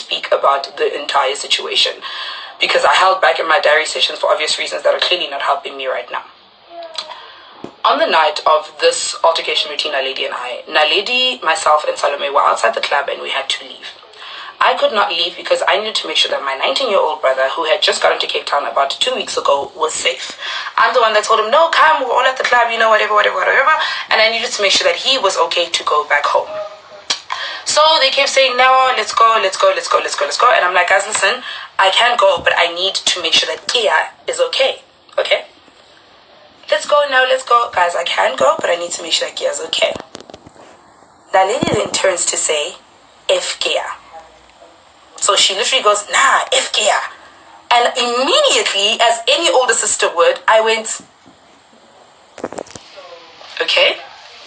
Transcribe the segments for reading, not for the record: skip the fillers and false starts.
speak about the entire situation because I held back in my diary sessions for obvious reasons that are clearly not helping me right now. On the night of this altercation between Naledi and I, Naledi, myself, and Salome were outside the club and we had to leave. I could not leave because I needed to make sure that my 19-year-old brother, who had just gotten to Cape Town about 2 weeks ago, was safe. I'm the one that told him, no, come, we're all at the club, you know, whatever. And I needed to make sure that he was okay to go back home. So they kept saying, no, let's go. And I'm like, guys, listen, I can't go, but I need to make sure that Kia is okay. Okay? Let's go now, let's go. Guys, I can go, but I need to make sure that Kia is okay. Naledi then turns to say, F Kia. So she literally goes, nah, F Kia. And immediately, as any older sister would, I went, okay?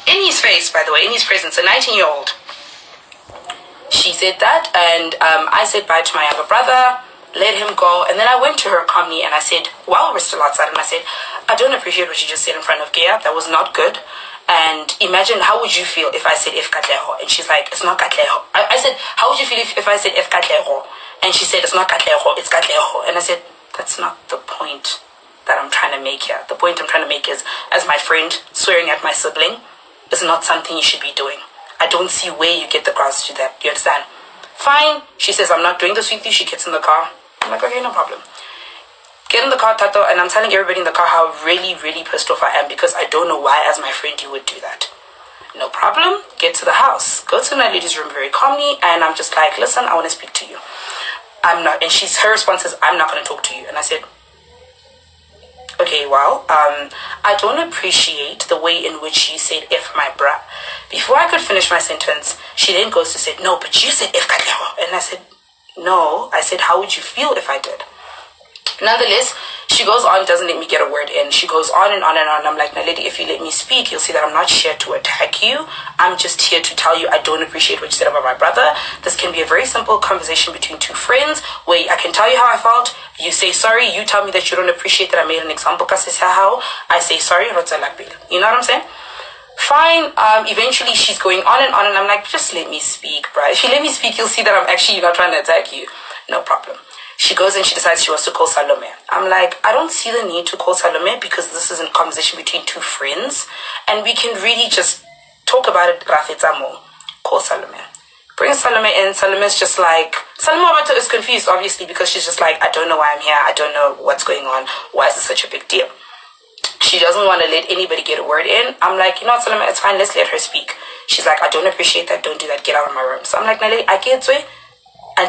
In his face, by the way, in his presence, a 19-year-old. She said that, and I said bye to my younger brother, let him go, and then I went to her calmly, and I said, while we're still outside, and I said, I don't appreciate what you just said in front of Gia. That was not good. And imagine, how would you feel if I said F Katleho? And she's like, it's not Katleho. I said, how would you feel if I said F Katleho? And she said, it's not Katleho, it's Katleho. And I said, that's not the point that I'm trying to make here. The point I'm trying to make is, as my friend swearing at my sibling is not something you should be doing. I don't see where you get the grounds to that. You understand? Fine. She says, I'm not doing this with you. She gets in the car. I'm like, okay, no problem. Get in the car, Tato, and I'm telling everybody in the car how really, really pissed off I am because I don't know why, as my friend, you would do that. No problem. Get to the house. Go to my lady's room very calmly, and I'm just like, listen, I want to speak to you. I'm not, and her response is, I'm not going to talk to you. And I said, okay, well, I don't appreciate the way in which you said F my bra. Before I could finish my sentence, she then goes to say, no, but you said F Katleho. And I said, no. I said, how would you feel if I did? Nonetheless, she goes on, doesn't let me get a word in. She goes on and on and on. I'm like, Naledi, if you let me speak, you'll see that I'm not here to attack you. I'm just here to tell you I don't appreciate what you said about my brother. This can be a very simple conversation between two friends where I can tell you how I felt. You say sorry. You tell me that you don't appreciate that I made an example. I say sorry. You know what I'm saying? Fine. Eventually, she's going on and I'm like, just let me speak, bruh. If you let me speak, you'll see that I'm actually not trying to attack you. No problem. She goes and she decides she wants to call Salome. I'm like, I don't see the need to call Salome because this is a conversation between two friends and we can really just talk about it. Rapetsoa, call Salome. Bring Salome in. Salome's just like, Salome is confused obviously because she's just like, I don't know why I'm here. I don't know what's going on. Why is this such a big deal? She doesn't want to let anybody get a word in. I'm like, you know what, Salome, it's fine. Let's let her speak. She's like, I don't appreciate that. Don't do that. Get out of my room. So I'm like, Nale, I get it. I'm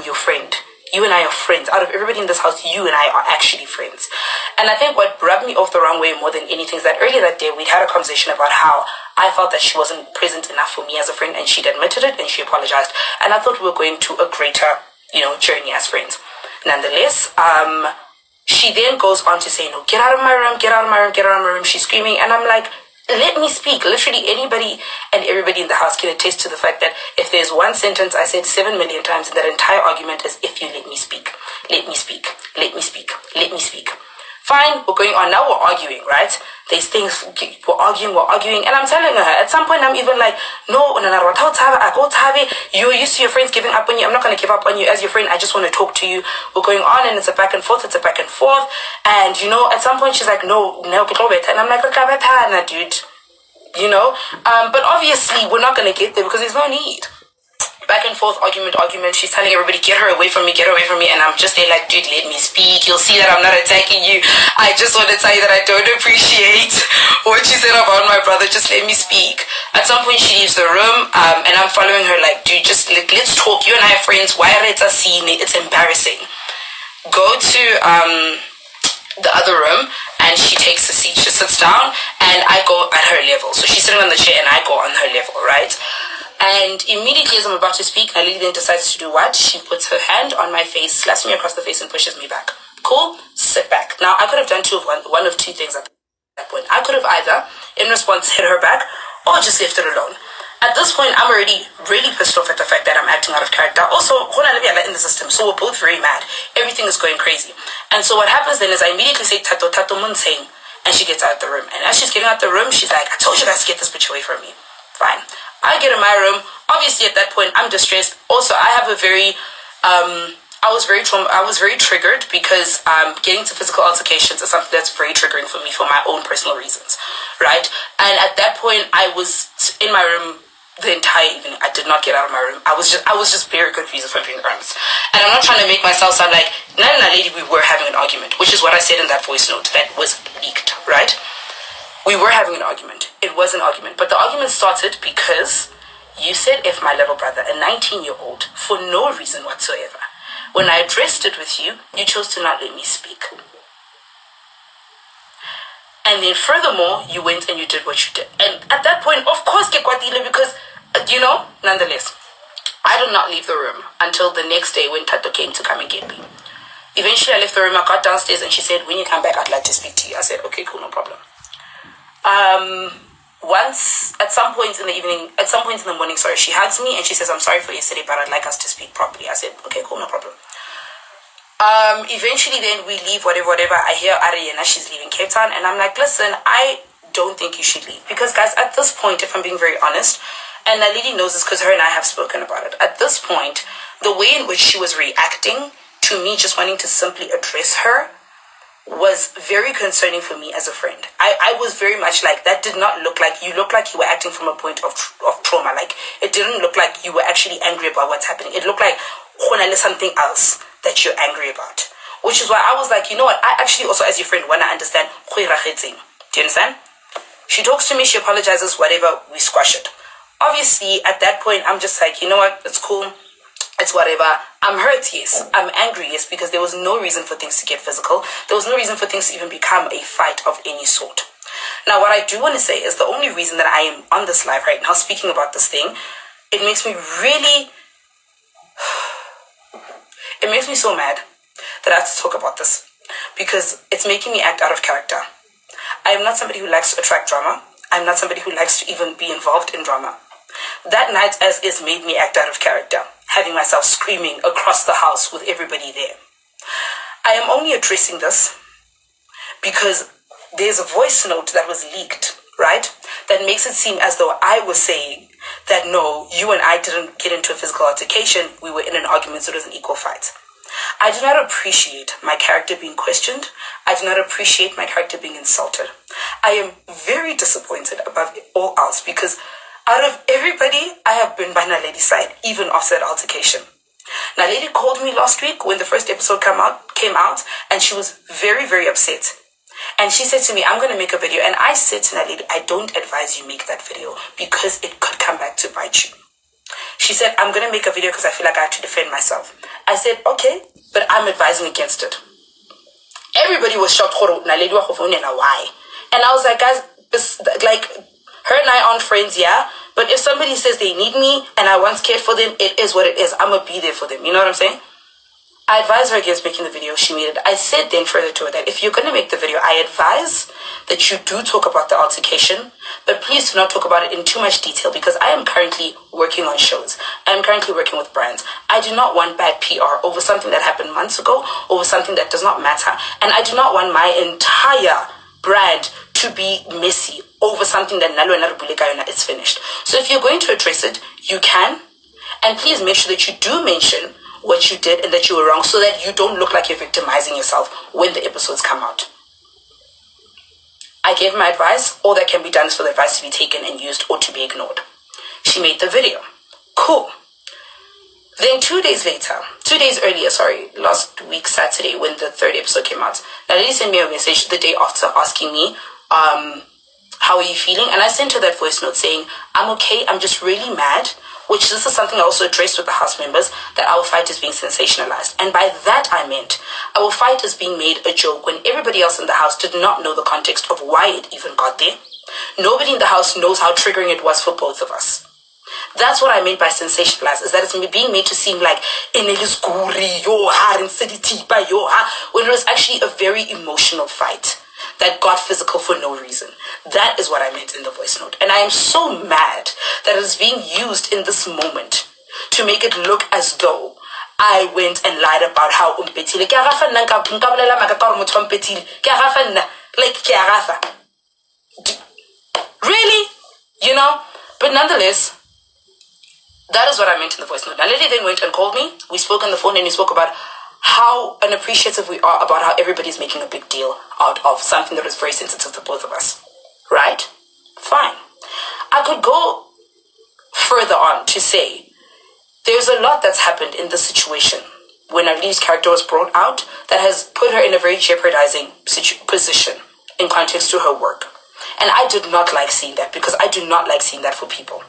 your friend. You and I are friends. Out of everybody in this house, you and I are actually friends. And I think what rubbed me off the wrong way more than anything is that earlier that day, we'd had a conversation about how I felt that she wasn't present enough for me as a friend, and she'd admitted it and she apologized. And I thought we were going to a greater, journey as friends. Nonetheless, she then goes on to say, no, get out of my room, get out of my room, get out of my room. She's screaming. And I'm like, let me speak. Literally anybody and everybody in the house can attest to the fact that if there's one sentence I said 7 million times in that entire argument is, if you let me speak, let me speak, let me speak, let me speak. Fine, we're going on. Now we're arguing, right? These things, we're arguing. And I'm telling her, at some point I'm even like, no, you're used to your friends giving up on you. I'm not going to give up on you as your friend. I just want to talk to you. We're going on and it's a back and forth. And, at some point she's like, no, and I'm like, dude, but obviously we're not going to get there because there's no need. Back and forth, argument. She's telling everybody, get her away from me. And I'm just there like, dude, let me speak. You'll see that I'm not attacking you. I just want to tell you that I don't appreciate what you said about my brother. Just let me speak. At some point, she leaves the room, and I'm following her like, dude, just let's talk. You and I are friends. Why are it seeing it? It's embarrassing. Go to the other room, and she takes a seat. She sits down, and I go at her level. So she's sitting on the chair, and I go on her level, right? And immediately as I'm about to speak, Naledi then decides to do what? She puts her hand on my face, slaps me across the face, and pushes me back. Cool? Sit back. Now, I could have done one of two things at that point. I could have either, in response, hit her back, or just left it alone. At this point, I'm already really pissed off at the fact that I'm acting out of character. Also, in the system, so we're both very mad. Everything is going crazy. And so what happens then is I immediately say, Tato Munseng, and she gets out of the room. And as she's getting out of the room, she's like, I told you guys to get this bitch away from me. Fine. I get in my room. Obviously, at that point, I'm distressed. Also, I have a very, I was very triggered because getting to physical altercations is something that's very triggering for me for my own personal reasons, right? And at that point, I was in my room the entire evening. I did not get out of my room. I was just very confused, if I'm being honest. And I'm not trying to make myself sound like friendNaledi, we were having an argument, which is what I said in that voice note that was leaked, right? We were having an argument. It was an argument. But the argument started because you said if my little brother, a 19-year-old, for no reason whatsoever. When I addressed it with you, you chose to not let me speak. And then furthermore, you went and you did what you did. And at that point, of course, because, nonetheless, I did not leave the room until the next day when Tato came to come and get me. Eventually, I left the room, I got downstairs, and she said, when you come back, I'd like to speak to you. I said, okay, cool, no problem. At some point in the morning, she hugs me and she says, I'm sorry for yesterday, but I'd like us to speak properly. I said, okay, cool, no problem. Eventually then we leave, whatever. I hear Ariana, she's leaving Cape Town, and I'm like, listen, I don't think you should leave. Because guys, at this point, if I'm being very honest, and Naledi knows this because her and I have spoken about it, at this point, the way in which she was reacting to me just wanting to simply address her was very concerning for me as a friend. I was very much like, that did not look like, you looked like you were acting from a point of trauma. Like, it didn't look like you were actually angry about what's happening. It looked like something else that you're angry about. Which is why I was like, you know what, I actually also, as your friend, want to understand. Do you understand? She talks to me, she apologizes, whatever, we squash it. Obviously, at that point, I'm just like, you know what, it's cool. It's whatever. I'm hurt, yes. I'm angry, yes, because there was no reason for things to get physical. There was no reason for things to even become a fight of any sort. Now, what I do want to say is the only reason that I am on this live right now speaking about this thing, it makes me so mad that I have to talk about this because it's making me act out of character. I am not somebody who likes to attract drama. I'm not somebody who likes to even be involved in drama. That night as is made me act out of character, having myself screaming across the house with everybody there. I am only addressing this because there's a voice note that was leaked, right? That makes it seem as though I was saying that no, you and I didn't get into a physical altercation. We were in an argument, so it was an equal fight. I do not appreciate my character being questioned. I do not appreciate my character being insulted. I am very disappointed above all else because out of everybody, I have been by Naledi's side, even after that altercation. Naledi called me last week when the first episode came out, and she was very, very upset. And she said to me, I'm going to make a video. And I said to Naledi, I don't advise you make that video because it could come back to bite you. She said, I'm going to make a video because I feel like I have to defend myself. I said, okay, but I'm advising against it. Everybody was shocked. Why? And I was like, guys, her and I aren't friends, yeah? But if somebody says they need me and I once cared for them, it is what it is. I'm going to be there for them. You know what I'm saying? I advised her against making the video. She made it. I said then further to her that if you're going to make the video, I advise that you do talk about the altercation, but please do not talk about it in too much detail because I am currently working on shows. I am currently working with brands. I do not want bad PR over something that happened months ago, over something that does not matter. And I do not want my entire brand to be messy over something that Nalo and Narubulekayona is finished. So if you're going to address it, you can. And please make sure that you do mention what you did and that you were wrong so that you don't look like you're victimizing yourself when the episodes come out. I gave my advice. All that can be done is for the advice to be taken and used or to be ignored. She made the video. Cool. Then 2 days earlier, last week, Saturday, when the third episode came out, Naledi sent me a message the day after asking me, how are you feeling? And I sent her that voice note saying, I'm okay, I'm just really mad, which this is something I also addressed with the house members, that our fight is being sensationalized. And by that I meant, our fight is being made a joke when everybody else in the house did not know the context of why it even got there. Nobody in the house knows how triggering it was for both of us. That's what I meant by sensationalized, is that it's being made to seem like when it was actually a very emotional fight that got physical for no reason. That is what I meant in the voice note. And I am so mad that it is being used in this moment to make it look as though I went and lied about how really? You know? But nonetheless, That is what I meant in the voice note. Naledi then went and called me. We spoke on the phone and we spoke about how unappreciative we are about how everybody's making a big deal out of something that is very sensitive to both of us. Right? Fine. I could go further on to say there's a lot that's happened in this situation when Naledi's character was brought out that has put her in a very jeopardizing position in context to her work. And I did not like seeing that because I do not like seeing that for people.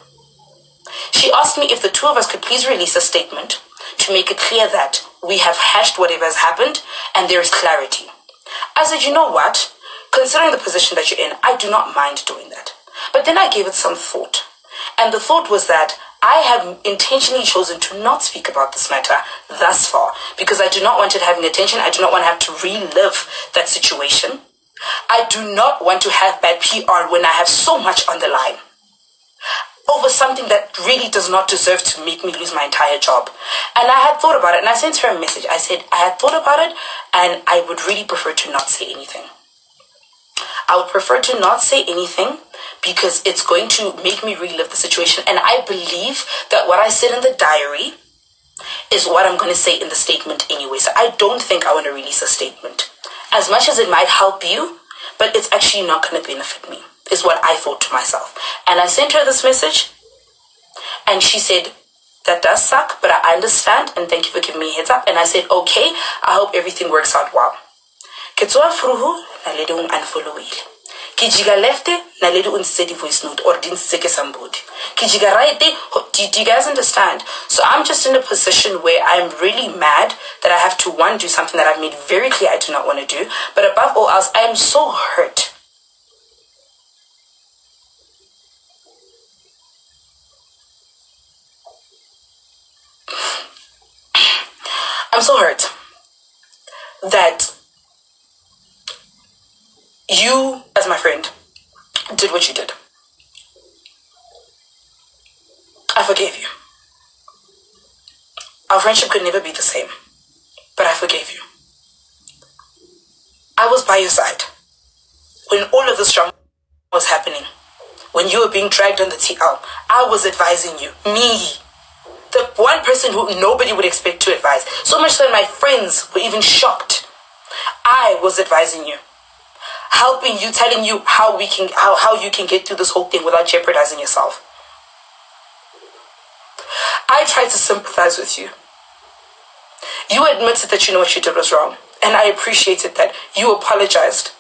She asked me if the two of us could please release a statement to make it clear that we have hashed whatever has happened and there is clarity. I said, you know what? Considering the position that you're in, I do not mind doing that. But then I gave it some thought. And the thought was that I have intentionally chosen to not speak about this matter thus far because I do not want it having attention. I do not want to have to relive that situation. I do not want to have bad PR when I have so much on the line over something that really does not deserve to make me lose my entire job. And I had thought about it and I sent her a message. I said, I had thought about it and I would really prefer to not say anything. I would prefer to not say anything because it's going to make me relive the situation. And I believe that what I said in the diary is what I'm going to say in the statement anyway. So I don't think I want to release a statement. As much as it might help you, but it's actually not going to benefit me, is what I thought to myself. And I sent her this message and she said, that does suck, but I understand and thank you for giving me a heads up. And I said, okay, I hope everything works out well. Ketsoa fruhu, Naledi unfollowile. Kijiga lefte, Naledi unsedi voice note or didn't seke somebody. Kijiga right, do you guys understand? So I'm just in a position where I'm really mad that I have to, one, do something that I've made very clear I do not want to do. But above all else, I am so hurt. I'm so hurt that you, as my friend, did what you did. I forgave you. Our friendship could never be the same, but I forgave you. I was by your side when all of this drama was happening. When you were being dragged on the TL, I was advising you. Me. The one person who nobody would expect to advise. So much so that my friends were even shocked. I was advising you. Helping you, telling you how you can get through this whole thing without jeopardizing yourself. I tried to sympathize with you. You admitted that you know what you did was wrong. And I appreciated that you apologized.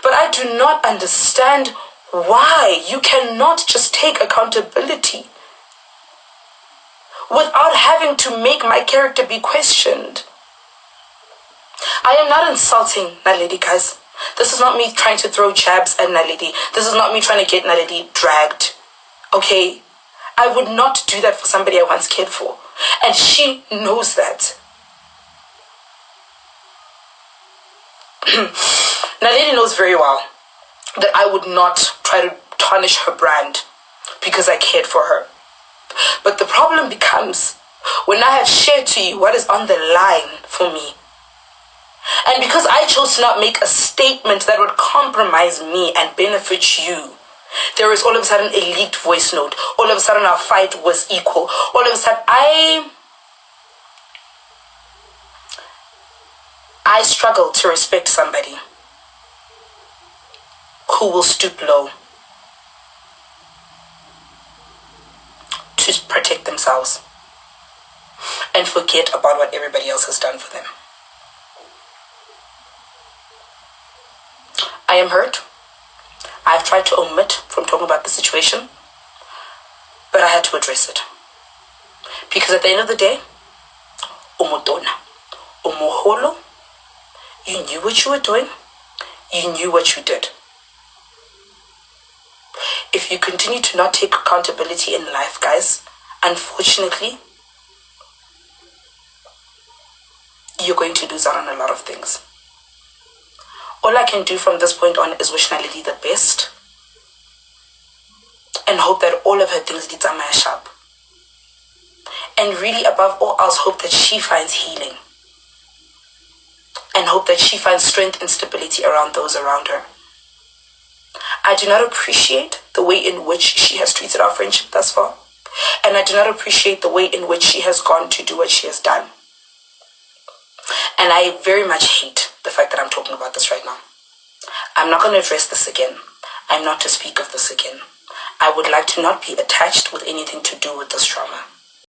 But I do not understand why you cannot just take accountability without having to make my character be questioned. I am not insulting Naledi, guys. This is not me trying to throw jabs at Naledi. This is not me trying to get Naledi dragged. Okay? I would not do that for somebody I once cared for. And she knows that. Naledi knows very well that I would not try to tarnish her brand because I cared for her. But the problem becomes when I have shared to you what is on the line for me. And because I chose to not make a statement that would compromise me and benefit you, there is all of a sudden a leaked voice note. All of a sudden our fight was equal. All of a sudden I struggle to respect somebody who will stoop low to protect themselves and forget about what everybody else has done for them. I am hurt. I've tried to omit from talking about the situation, but I had to address it. Because at the end of the day, umotona, umuholo, you knew what you were doing, you knew what you did. If you continue to not take accountability in life, guys, unfortunately, you're going to lose out on a lot of things. All I can do from this point on is wish Naledi the best and hope that all of her things get mash up. And really, above all else, hope that she finds healing. And hope that she finds strength and stability around those around her. I do not appreciate the way in which she has treated our friendship thus far. And I do not appreciate the way in which she has gone to do what she has done. And I very much hate the fact that I'm talking about this right now. I'm not going to address this again. I'm not to speak of this again. I would like to not be attached with anything to do with this trauma.